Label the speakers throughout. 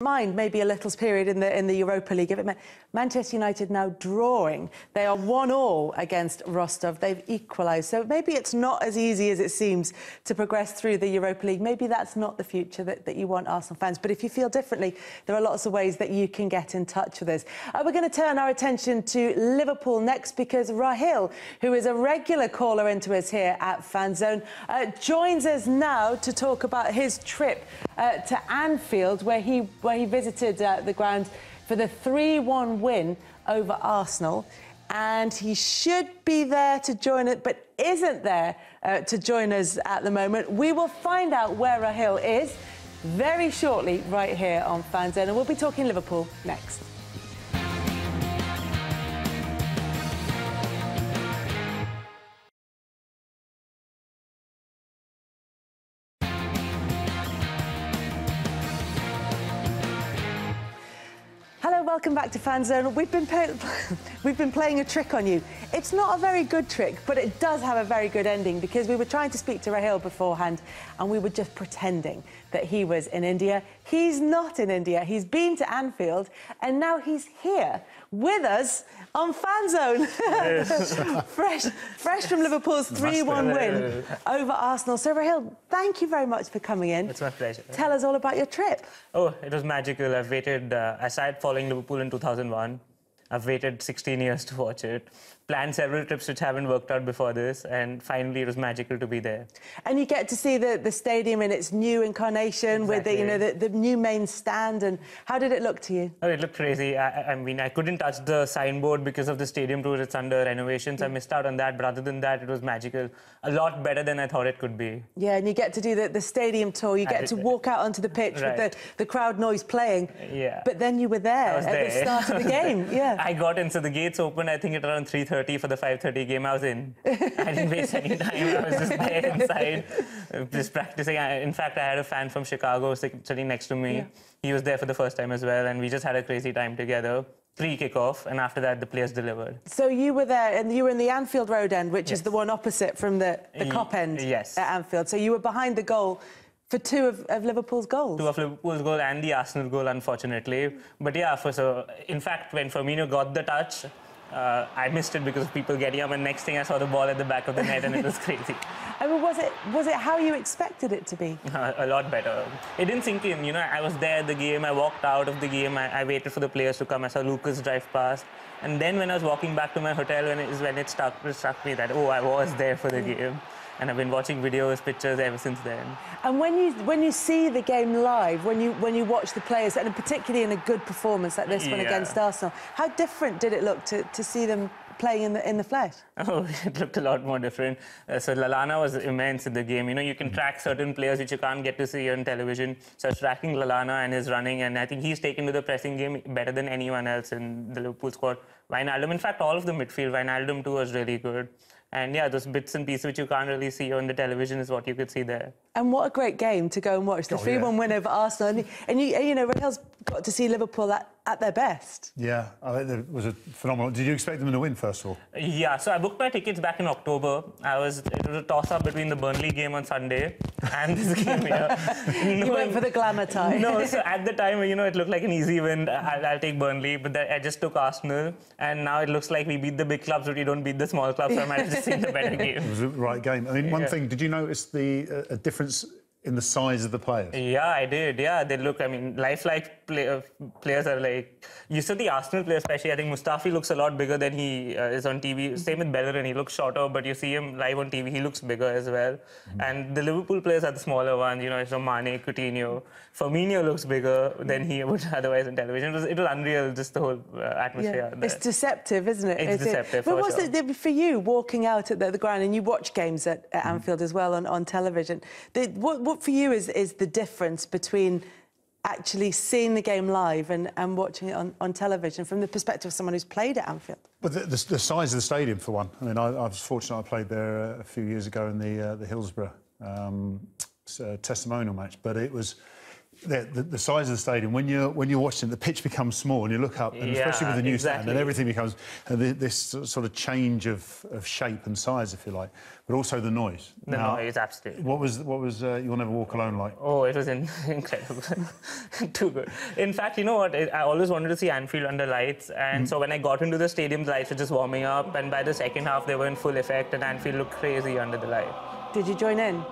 Speaker 1: Mind maybe a little period in the Europa League. If it meant Manchester United now drawing, they are 1-1 against Rostov. They've equalised, so maybe it's not as easy as it seems to progress through the Europa League. Maybe that's not the future that you want, Arsenal fans. But if you feel differently, there are lots of ways that you can get in touch with us. We're going to turn our attention to Liverpool next, because Rahil, who is a regular caller into us here at FanZone, joins us now to talk about his trip to Anfield, where he visited the ground for the 3-1 win over Arsenal. And he should be there to join it, but isn't there to join us at the moment. We will find out where Rahil is very shortly right here on FanZone, and we'll be talking Liverpool next. Hello, welcome back to FanZone. We've been playing a trick on you. It's not a very good trick, but it does have a very good ending, because we were trying to speak to Rahil beforehand and we were just pretending that he was in India. He's not in India. He's been to Anfield and now he's here with us on FanZone. fresh from Liverpool's 3-1 win over Arsenal. So, Rahil, thank you very much for coming in.
Speaker 2: It's my pleasure.
Speaker 1: Tell us all about your trip.
Speaker 2: Oh, it was magical. I've waited... I started following Liverpool in 2001. I've waited 16 years to watch it. Planned several trips which haven't worked out before this, and finally it was magical to be there.
Speaker 1: And you get to see the stadium in its new incarnation,
Speaker 2: Exactly.
Speaker 1: with the new main stand. And how did it look to you?
Speaker 2: Oh, it looked crazy. I mean, I couldn't touch the signboard because of the stadium tour. It's under renovations. I missed out on that, but other than that, it was magical. A lot better than I thought it could be.
Speaker 1: Yeah, and you get to do the stadium tour. You get to walk out onto the pitch with the crowd noise playing.
Speaker 2: Yeah.
Speaker 1: But then you were there at the start of the game. Yeah.
Speaker 2: I got in, so the gates opened, I think, at around 3:30 for the 5:30 game. I was in. I didn't waste any time. I was just there inside, just practicing. In fact, I had a fan from Chicago sitting next to me. Yeah. He was there for the first time as well, and we just had a crazy time together. Pre-kickoff, and after that, the players delivered.
Speaker 1: So you were there, and you were in the Anfield Road end, which is the one opposite from the Kop end at Anfield. So you were behind the goal for two of Liverpool's goals.
Speaker 2: 2 of Liverpool's goal and the Arsenal goal, unfortunately. But yeah, in fact, when Firmino got the touch, I missed it because of people getting up, and next thing I saw the ball at the back of the net, and it was crazy.
Speaker 1: I mean, was it how you expected it to be?
Speaker 2: A lot better. It didn't sink in, you know. I was there at the game, I walked out of the game, I waited for the players to come, I saw Lucas drive past, and then when I was walking back to my hotel, when it struck me that, oh, I was there for the game. And I've been watching videos, pictures ever since then. And
Speaker 1: when you see the game live, when you watch the players, and particularly in a good performance like this one against Arsenal, how different did it look to see them playing in the flesh?
Speaker 2: Oh, it looked a lot more different. So Lallana was immense in the game. You know, you can track certain players which you can't get to see on television. So I was tracking Lallana and his running, and I think he's taken to the pressing game better than anyone else in the Liverpool squad. Wijnaldum, in fact, all of the midfield, Wijnaldum too was really good. And yeah, those bits and pieces which you can't really see on the television is what you could see there.
Speaker 1: And what a great game to go and watch, the 3-1 win over Arsenal. And you know, Rahil's got to see Liverpool at their best.
Speaker 3: Yeah, I think it was a phenomenal... Did you expect them to win, first of all?
Speaker 2: Yeah, so I booked my tickets back in October. It was a toss-up between the Burnley game on Sunday and this game here.
Speaker 1: You went for the glamour tie.
Speaker 2: No, so at the time, you know, it looked like an easy win. I'll take Burnley, but I just took Arsenal. And now it looks like we beat the big clubs, but we don't beat the small clubs, so I might have just seen the better game.
Speaker 3: It was the right game. I mean, one thing, did you notice a difference in the size of the players?
Speaker 2: Yeah, I did. Yeah, they look, I mean, lifelike players are like... You saw the Arsenal player especially. I think Mustafi looks a lot bigger than he is on TV. Same with Bellerin. He looks shorter, but you see him live on TV, he looks bigger as well. And the Liverpool players are the smaller ones. You know, it's Mane, Coutinho. Firmino looks bigger than he would otherwise on television. It was unreal, just the whole atmosphere.
Speaker 1: Yeah. It's deceptive, isn't it?
Speaker 2: It's deceptive,
Speaker 1: But was it for you, walking out at the ground, and you watch games at Anfield as well on television, what for you is the difference between actually seeing the game live and watching it on television from the perspective of someone who's played at Anfield?
Speaker 3: But the size of the stadium, for one. I mean, I was fortunate I played there a few years ago in the Hillsborough testimonial match, but it was... the size of the stadium, when you're watching, the pitch becomes small, and you look up, and especially with the new stand, and everything becomes this sort of change of shape and size, if you like, but also the noise.
Speaker 2: The noise, absolutely.
Speaker 3: What was You'll Never Walk Alone like?
Speaker 2: Oh, it was incredible, too good. In fact, you know what? I always wanted to see Anfield under lights, and so when I got into the stadium, the lights were just warming up, and by the second half, they were in full effect, and Anfield looked crazy under the light.
Speaker 1: Did you join in?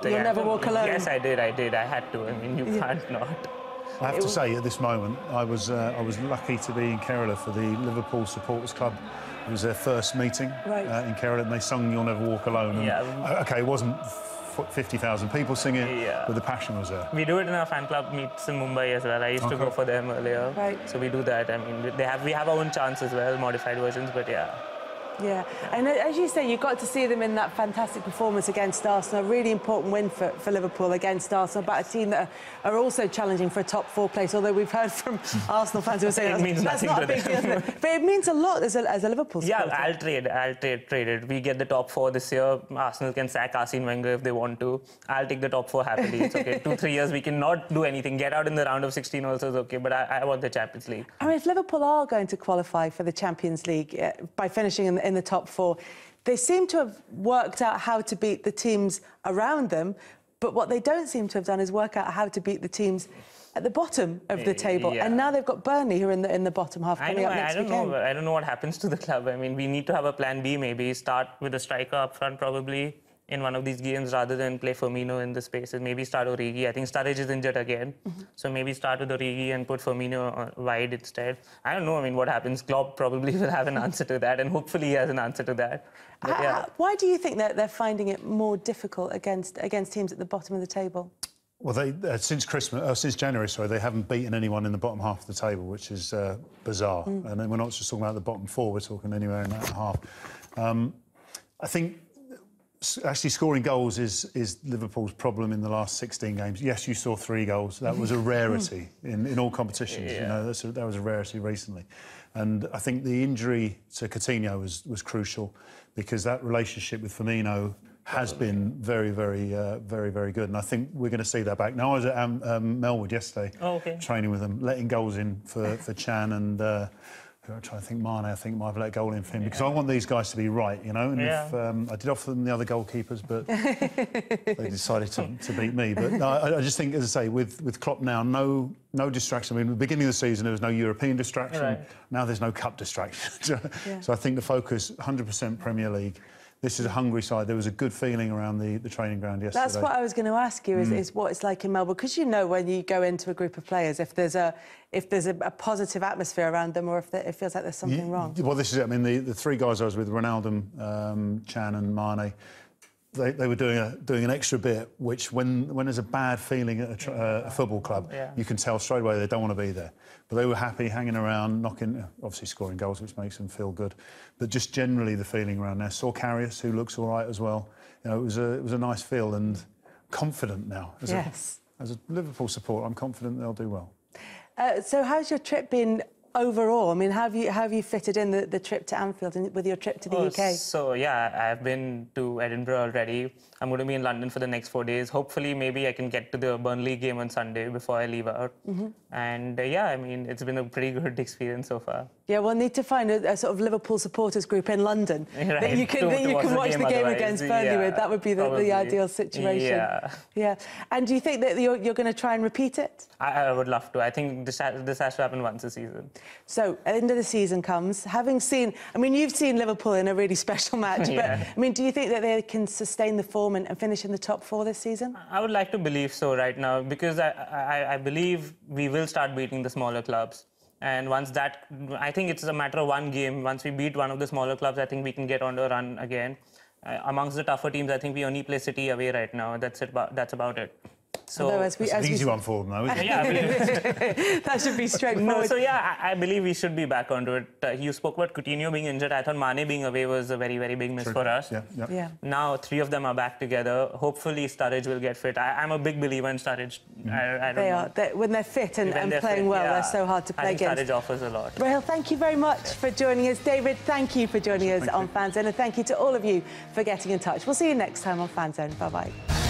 Speaker 2: You'll
Speaker 1: Never Walk Alone?
Speaker 2: Yes, I did. I had to. I mean, you can't not.
Speaker 3: I have to say, at this moment, I was lucky to be in Kerala for the Liverpool Supporters Club. It was their first meeting in Kerala, and they sung "You'll Never Walk Alone." And, OK, it wasn't 50,000 people singing, but the passion was there.
Speaker 2: We do it in our fan club meets in Mumbai as well. I used to go for them earlier. So we do that. I mean, we have our own chants as well, modified versions, but yeah.
Speaker 1: Yeah, and as you say, you got to see them in that fantastic performance against Arsenal, a really important win for Liverpool against Arsenal, but a team that are also challenging for a top 4 place, although we've heard from Arsenal fans who are saying that's not a big deal, isn't it? But it means a lot as a Liverpool supporter.
Speaker 2: Yeah, I'll trade it. We get the top 4 this year. Arsenal can sack Arsene Wenger if they want to. I'll take the top 4 happily. It's okay. 2-3 years, we cannot do anything. Get out in the round of 16 also is okay, but I want the Champions League.
Speaker 1: I mean, if Liverpool are going to qualify for the Champions League by finishing in the top 4, they seem to have worked out how to beat the teams around them, but what they don't seem to have done is work out how to beat the teams at the bottom of the table. And now they've got Burnley, who are in the bottom half, coming up next weekend.
Speaker 2: I don't know what happens to the club. I mean, we need to have a plan B, maybe. Start with a striker up front, probably, in one of these games, rather than play Firmino in the spaces. Maybe start Origi. I think Sturridge is injured again. So maybe start with Origi and put Firmino wide instead. I don't know. I mean, what happens? Klopp probably will have an answer to that, and hopefully he has an answer to that.
Speaker 1: Why do you think that they're finding it more difficult against teams at the bottom of the table?
Speaker 3: Well, since January, they haven't beaten anyone in the bottom half of the table, which is bizarre. And then we're not just talking about the bottom 4; we're talking anywhere in that half. I think actually scoring goals is Liverpool's problem in the last 16 games. Yes, you saw 3 goals. That was a rarity in all competitions. You know, that was a rarity recently. And I think the injury to Coutinho was crucial, because that relationship with Firmino has been very, very good. And I think we're going to see that back. Now, I was at Melwood yesterday, training with them, letting goals in for Chan and... I'm trying to think, Mane, I think might have let a goal in for him, because I want these guys to be right, you know. And if I did offer them the other goalkeepers, but they decided to beat me. But no, I just think, as I say, with Klopp now, no distraction. I mean, at the beginning of the season, there was no European distraction. Now there's no cup distraction. So I think the focus, 100% Premier League. This is a hungry side. There was a good feeling around the training ground yesterday.
Speaker 1: That's what I was going to ask you, is what it's like in Melbourne. Because you know, when you go into a group of players, if there's a positive atmosphere around them, or if it feels like there's something wrong. Well,
Speaker 3: this is it. I mean, the 3 guys I was with, Ronaldo, Chan and Mane, they were doing an extra bit, which when there's a bad feeling at a football club, you can tell straight away they don't want to be there. But they were happy, hanging around, obviously scoring goals, which makes them feel good. But just generally the feeling around there. Saw Karius, who looks all right as well. You know, it was a nice feel, and confident now. As a Liverpool supporter, I'm confident they'll do well.
Speaker 1: So how's your trip been overall? I mean, how have you fitted in the trip to Anfield with your trip to the UK?
Speaker 2: So, I've been to Edinburgh already. I'm going to be in London for the next 4 days. Hopefully, maybe I can get to the Burnley game on Sunday before I leave out. And, I mean, it's been a pretty good experience so far. Yeah,
Speaker 1: we'll need to find a sort of Liverpool supporters group in London that you can watch the game against Burnley with. That would be the ideal situation. Yeah. And do you think that you're going to try and repeat it?
Speaker 2: I would love to. I think this has to happen once a season.
Speaker 1: So, at the end of the season comes, having seen... I mean, you've seen Liverpool in a really special match, but, I mean, do you think that they can sustain the form and finish in the top 4 this season?
Speaker 2: I would like to believe so right now, because I believe we will start beating the smaller clubs. And once that... I think it's a matter of one game. Once we beat one of the smaller clubs, I think we can get on to a run again. Amongst the tougher teams, I think we only play City away right now. That's about it. So
Speaker 3: that's an easy one for them, though, isn't it?
Speaker 2: Yeah, I believe
Speaker 1: that should be straightforward.
Speaker 2: No, so I believe we should be back onto it. You spoke about Coutinho being injured. I thought Mane being away was a very, very big miss for us.
Speaker 1: Yeah.
Speaker 2: Now 3 of them are back together. Hopefully Sturridge will get fit. I'm a big believer in Sturridge.
Speaker 1: When they're fit and playing well, they're so hard to play against.
Speaker 2: Sturridge offers a lot.
Speaker 1: Rahil, thank you very much for joining us. David, thank you for joining us on FanZone, and thank you to all of you for getting in touch. We'll see you next time on FanZone. Bye-bye.